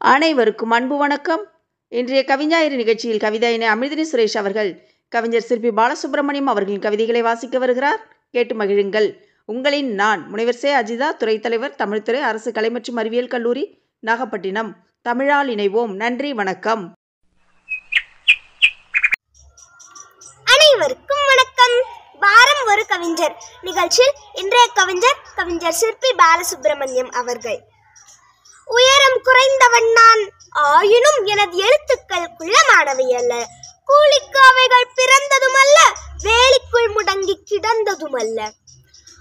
அனைவருக்கும் அன்பு வணக்கம். இன்றைய கவிஞாயிறு நிகழ்ச்சியில் கவிதையினை அமிர்தினி சுரேஷ் அவர்கள் கவிஞர் சிற்பி பாலசுப்ரமணியம் அவர்களின் கவிதைகளை வாசிக்க வருகிறார். கேட்டு மகிழுங்கள். உங்களின் நான் முனைவர் சே. அஜிதா, துறைத் தலைவர், தமிழ்துறை, அரசு கலை மற்றும் அறிவியல் கல்லூரி, நாகப்பட்டினம். தமிழால் இணைவோம். நன்றி, வணக்கம். அனைவருக்கும் வணக்கம். வாரம் ஒரு கவிஞர் நிகழ்ச்சியில் இன்றைய கவிஞர் சிற்பி பாலசுப்ரமணியம் அவர்கள். உயரம் குறைந்தவன் நான், ஆயினும் எனது எழுத்துக்கள் குள்ளமானவை அல்ல. கூலிக்கு அவைகள் பிறந்ததும் அல்ல, வேலிக்குள் முடங்கி கிடந்ததும் அல்ல.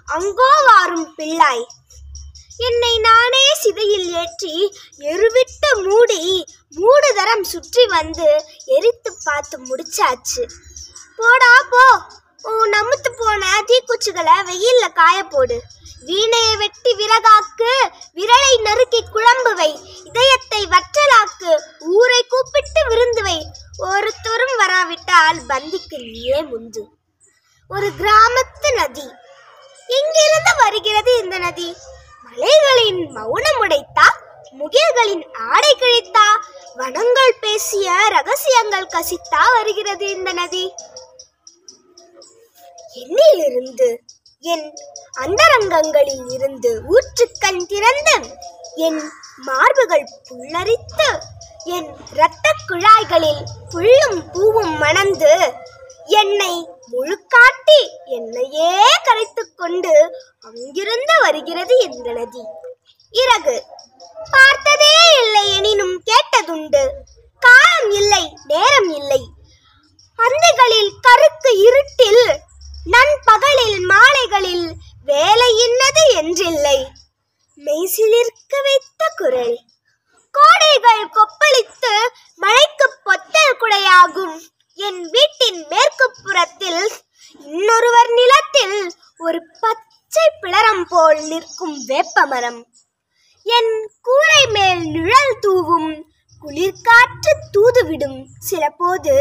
அங்கோ வாரும் பிள்ளாய், என்னை நானே சிதையில் ஏற்றி எருவிட்டு மூடுதரம் சுற்றி வந்து எரித்து பார்த்து முடிச்சாச்சு. போடா போ, நமுத்து போன தீக்குச்சிகளை வெயில்ல காய போடு. வீணையை வெட்டி விறகாக்கு, விரலை நறுக்கி குழம்புவை, இதயத்தை வற்றலாக்கு, ஊரை கூப்பிட்டு விருந்துவை. ஒருத்தரும் வராவிட்டால் பந்திக்கு நீயே முந்து. ஒரு கிராமத்து நதி. எங்கிருந்து வருகிறது இந்த நதி? மலைகளின் மௌனம் உடைத்தா, முகில்களின் ஆடை கிழித்தா, வனங்கள் பேசிய ரகசியங்கள் கசித்தா வருகிறது இந்த நதி. என்னிலிருந்து, என் அந்தரங்கங்களில் இருந்து ஊற்றுக்கண் திறந்து, என் மார்புகள் புல்லரித்து, என் இரத்த குழாய்களில் புல்லும் பூவும் மணந்து, என்னை முழுக்காட்டி என்னையே கரைத்து கொண்டு அங்கிருந்து வருகிறது இந்த நதி. இறகு பார்த்ததே இல்லை, எனினும் கேட்டதுண்டு. காலம் இல்லை, நேரம் இல்லை. அந்தைகளில் கருக்கு இருட்டில், நண்பகலில் மாலைகளில் வேலை இன்னது என்றில்லை. மெய்சிலிர்க்க வைத்த குரல். கோடைகள் கொப்பளித்து மழைக்கு பொத்தல் குடையாகும் என் வீட்டின் மேற்கு புறத்தில், இன்னொருவர் நிலத்தில் ஒரு பச்சை பிளரம் போல் நிற்கும் வேப்பமரம். என் கூரை மேல் நிழல் தூவும் குளிர்காற்று தூதுவிடும் சில போது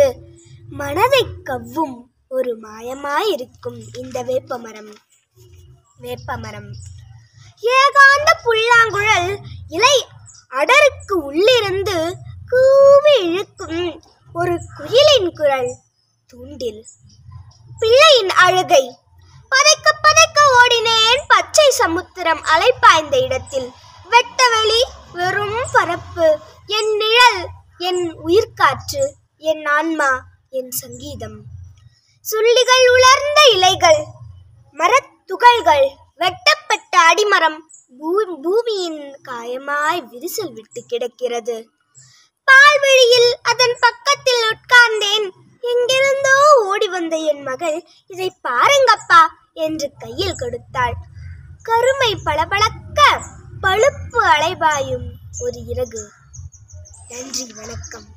மனதை கவ்வும் ஒரு மாயமாயிருக்கும் இந்த வேப்பமரம். ஏகாந்த புல்லாங்குழல் இலை அடருக்கு உள்ளிருந்து கூவி இழுக்கும் ஒரு குயிலின் குரல் தூண்டில். பிள்ளையின் அழுகை. பதைக்க பதைக்க ஓடினேன் பச்சை சமுத்திரம் அலைப்பாய்ந்த இடத்தில். வெட்டவெளி, வெறும் பரப்பு. என் நிழல், என் உயிர்காற்று, என் ஆன்மா, என் சங்கீதம். சுள்ளிகள் உலர்ந்த இலைகள், மரத்துகள்கள், வெட்டப்பட்ட அடிமரம் பூமியின் காயமாய் விரிசல் விட்டு கிடக்கிறது. பால்வெளியில் அதன் பக்கத்தில் உட்கார்ந்தேன். எங்கிருந்தோ ஓடி வந்த என் மகள், இதை பாருங்கப்பா என்று கையில் கொடுத்தாள். கருமை பளபளக்க, பழுப்பு அலைபாயும் ஒரு இறகு. நன்றி, வணக்கம்.